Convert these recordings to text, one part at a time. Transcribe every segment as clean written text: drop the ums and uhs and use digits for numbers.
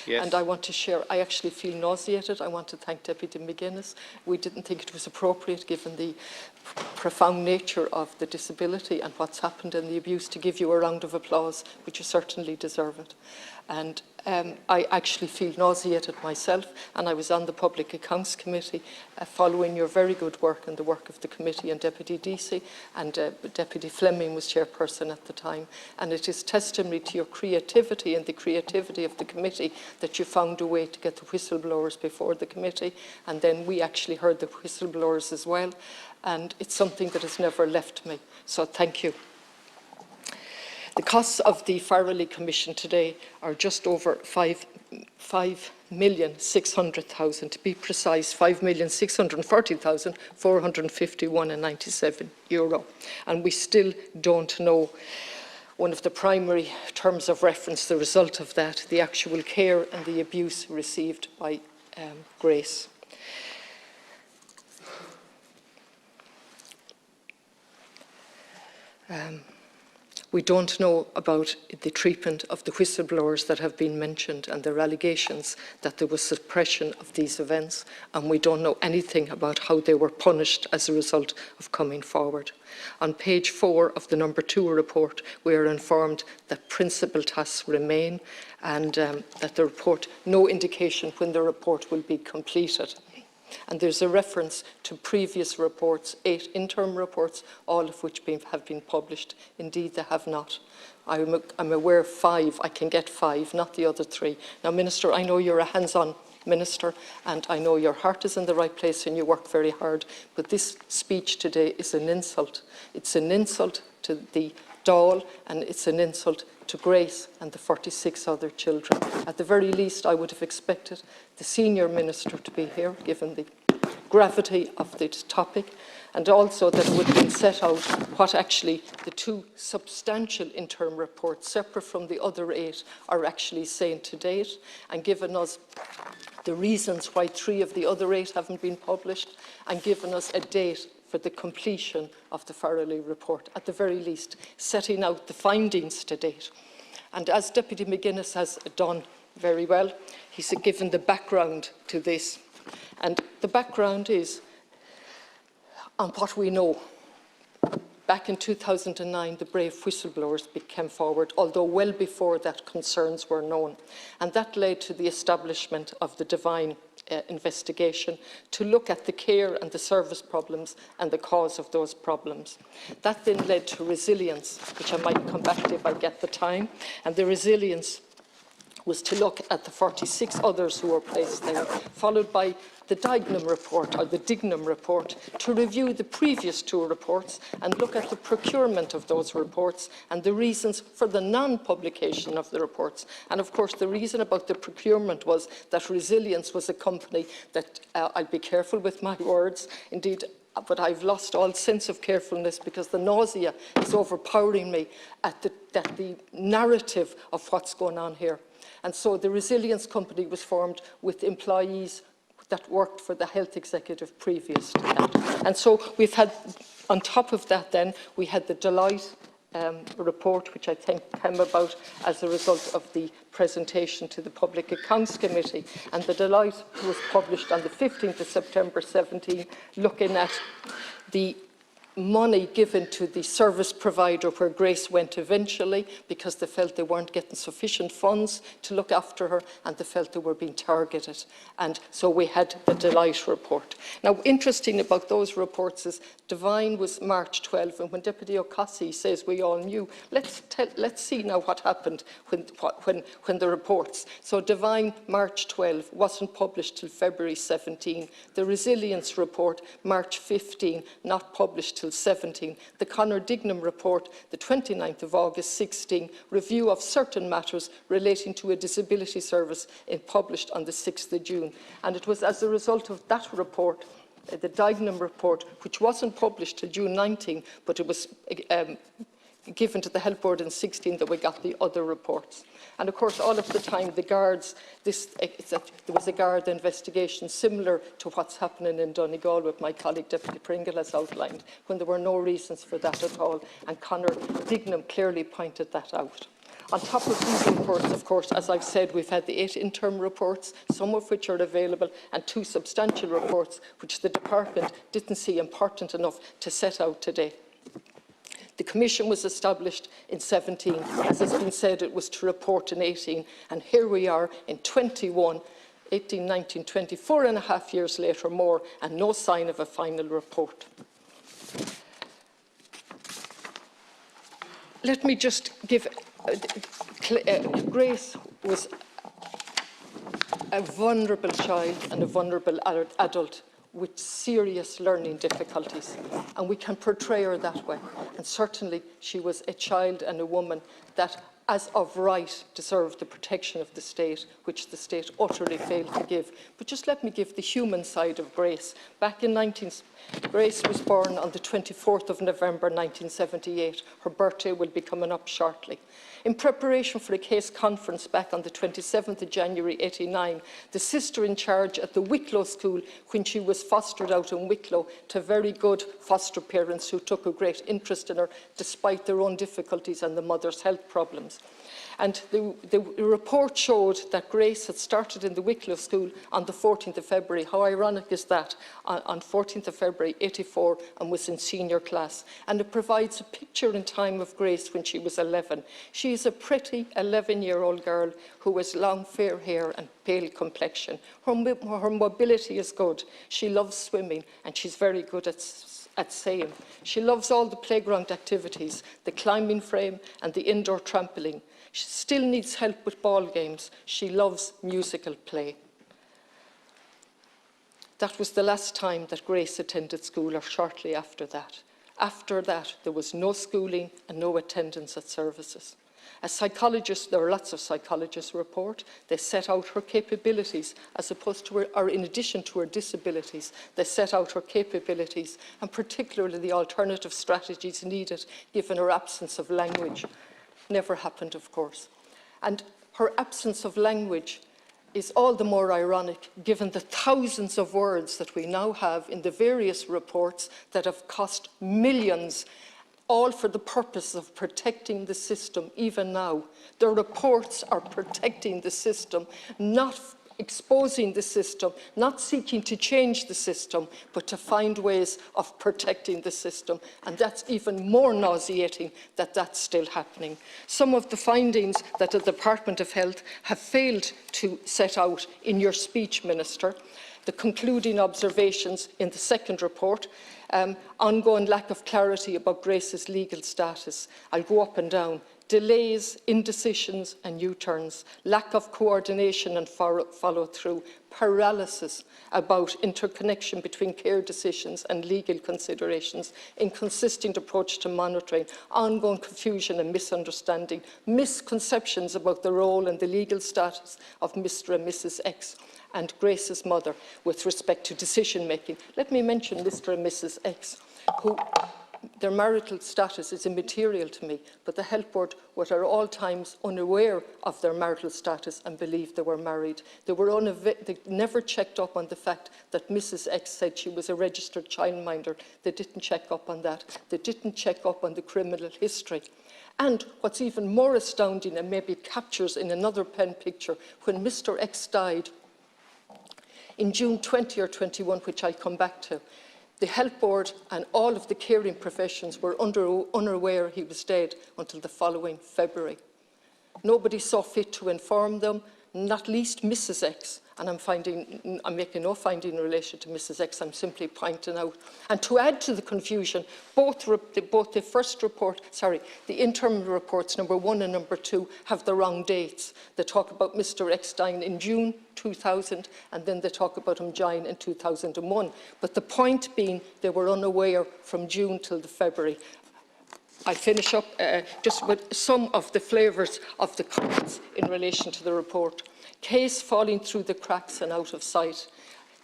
Yes. And I want to share, I actually feel nauseated. I want to thank Deputy McGuinness. We didn't think it was appropriate, given the profound nature of the disability and what's happened in the abuse, to give you a round of applause, but you certainly deserve it. And I actually feel nauseated myself, and I was on the Public Accounts Committee following your very good work and the work of the committee and Deputy Deasy, and Deputy Fleming was chairperson at the time. And it is testimony to your creativity and the creativity of the committee that you found a way to get the whistleblowers before the committee, and then we actually heard the whistleblowers as well. And it's something that has never left me. So thank you. The costs of the Farrelly Commission today are just over 5,600,000. To be precise, 5,640,451.97 euro. And we still don't know, one of the primary terms of reference, the result of that, the actual care and the abuse received by Grace. We don't know about the treatment of the whistleblowers that have been mentioned and their allegations that there was suppression of these events, and we don't know anything about how they were punished as a result of coming forward. On page 4 of the number 2 report, we are informed that principal tasks remain, and that the report, no indication when the report will be completed. And there's a reference to previous reports, 8 interim reports, all of which have been published. Indeed, they have not. I'm aware of 5. I can get 5, not the other 3. Now, Minister, I know you're a hands-on Minister, and I know your heart is in the right place and you work very hard, but this speech today is an insult. It's an insult to the Dáil, and it's an insult to Grace and the 46 other children. At the very least, I would have expected the Senior Minister to be here, given the gravity of the topic, and also that it would have been set out what actually the 2 substantial interim reports, separate from the other 8, are actually saying to date, and given us the reasons why 3 of the other 8 haven't been published, and given us a date for the completion of the Farrelly report, at the very least, setting out the findings to date. And as Deputy McGuinness has done very well, he's given the background to this. And the background is on what we know. Back in 2009, the brave whistleblowers came forward, although well before that concerns were known. And that led to the establishment of the Divine investigation to look at the care and the service problems and the cause of those problems. That then led to resilience, which I might come back to if I get the time. And the resilience was to look at the 46 others who were placed there, followed by the Dignam report, or the Dignam report, to review the previous 2 reports and look at the procurement of those reports and the reasons for the non-publication of the reports. And of course, the reason about the procurement was that Resilience was a company that, I'll be careful with my words, indeed, but I've lost all sense of carefulness because the nausea is overpowering me at the narrative of what's going on here. And so the Resilience company was formed with employees that worked for the health executive previous to that. And so we've had, on top of that then, we had the Deloitte report, which I think came about as a result of the presentation to the Public Accounts Committee. And the Deloitte was published on the 15th of September 17, looking at the money given to the service provider where Grace went eventually, because they felt they weren't getting sufficient funds to look after her, and they felt they were being targeted. And so we had the Deloitte report. Now, interesting about those reports is Divine was March 12, and when Deputy O'Casey says we all knew, let's see now what happened when the reports. So Divine, March 12, wasn't published till February 17. The Resilience report, March 15, not published till 17. The Conor Dignam report, the 29th of August 16, review of certain matters relating to a disability service, published on the 6th of June. And it was as a result of that report, the Dignam report, which wasn't published till June 19, but it was given to the Health Board in 16, that we got the other reports. And of course, all of the time, the guards, there was a guard investigation similar to what's happening in Donegal, with my colleague Deputy Pringle has outlined, when there were no reasons for that at all. And Conor Dignam clearly pointed that out. On top of these reports, of course, as I've said, we've had the 8 interim reports, some of which are available, and 2 substantial reports, which the Department didn't see important enough to set out today. The Commission was established in 17. As has been said, it was to report in 18. And here we are in 21, 18, 19, 20, 4.5 years later more, and no sign of a final report. Let me just give... Grace was a vulnerable child and a vulnerable adult with serious learning difficulties, and we can portray her that way. And certainly she was a child and a woman that, as of right, deserved the protection of the state, which the state utterly failed to give. But just let me give the human side of Grace. Grace was born on the 24th of November 1978. Her birthday will be coming up shortly. In preparation for a case conference back on the 27th of January 89, the sister in charge at the Wicklow School, when she was fostered out in Wicklow, to very good foster parents who took a great interest in her despite their own difficulties and the mother's health problems. And the report showed that Grace had started in the Wicklow School on the 14th of February. How ironic is that? On 14th of February 84, and was in senior class. And it provides a picture in time of Grace when she was 11. She is a pretty 11-year-old girl who has long fair hair and pale complexion. Her mobility is good. She loves swimming, and she's very good at sailing. She loves all the playground activities, the climbing frame and the indoor trampoline. She still needs help with ball games. She loves musical play. That was the last time that Grace attended school, or shortly after that. After that, there was no schooling and no attendance at services. As psychologists, there are lots of psychologists report. They set out her capabilities as opposed to her, or in addition to her disabilities. They set out her capabilities, and particularly the alternative strategies needed given her absence of language. Never happened, of course. And her absence of language is all the more ironic given the thousands of words that we now have in the various reports that have cost millions, all for the purpose of protecting the system even now. The reports are protecting the system, not exposing the system, not seeking to change the system, but to find ways of protecting the system. And that's even more nauseating that that's still happening. Some of the findings that the Department of Health have failed to set out in your speech, Minister, the concluding observations in the second report, ongoing lack of clarity about Grace's legal status. I'll go up and down. Delays, indecisions and U-turns, lack of coordination and follow-through, paralysis about interconnection between care decisions and legal considerations, inconsistent approach to monitoring, ongoing confusion and misunderstanding, misconceptions about the role and the legal status of Mr. and Mrs. X and Grace's mother with respect to decision-making. Let me mention Mr. and Mrs. X, who their marital status is immaterial to me, but the Health Board were at all times unaware of their marital status and believed they were married. They never checked up on the fact that Mrs. X said she was a registered childminder. They didn't check up on that. They didn't check up on the criminal history. And what's even more astounding, and maybe captures in another pen picture, when Mr. X died in June 20 or 21, which I'll come back to, the Health Board and all of the caring professions were unaware he was dead until the following February. Nobody saw fit to inform them, not least Mrs. X. And I'm making no finding in relation to Mrs. X, I'm simply pointing out. And to add to the confusion, both the first report, the interim reports, number 1 and number 2, have the wrong dates. They talk about Mr. X dying in June 2000, and then they talk about him dying in 2001. But the point being, they were unaware from June till the February. I finish up just with some of the flavours of the comments in relation to the report. Case falling through the cracks and out of sight.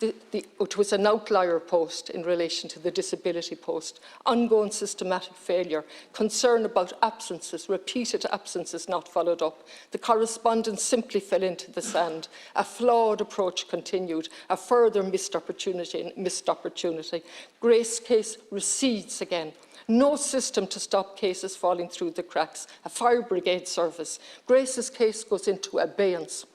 it was an outlier post in relation to the disability post, ongoing systematic failure, concern about absences, repeated absences not followed up. The correspondence simply fell into the sand. A flawed approach continued, a further missed opportunity. Grace's case recedes again. No system to stop cases falling through the cracks. A fire brigade service. Grace's case goes into abeyance.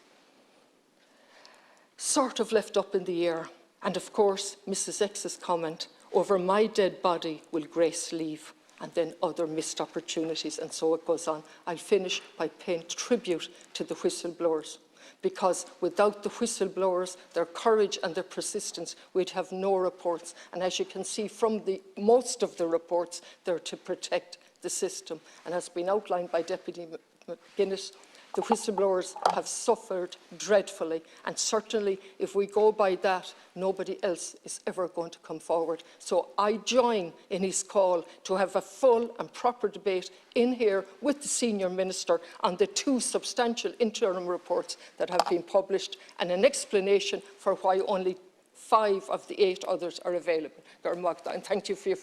Sort of left up in the air. And of course, Mrs. X's comment, over my dead body will Grace leave, and then other missed opportunities, and so it goes on. I'll finish by paying tribute to the whistleblowers, because without the whistleblowers, their courage and their persistence, we'd have no reports. And as you can see from most of the reports, they're to protect the system. And as been outlined by Deputy McGuinness, the whistleblowers have suffered dreadfully, and certainly if we go by that, nobody else is ever going to come forward. So I join in his call to have a full and proper debate in here with the Senior Minister on the 2 substantial interim reports that have been published, and an explanation for why only 5 of the 8 others are available. And thank you for your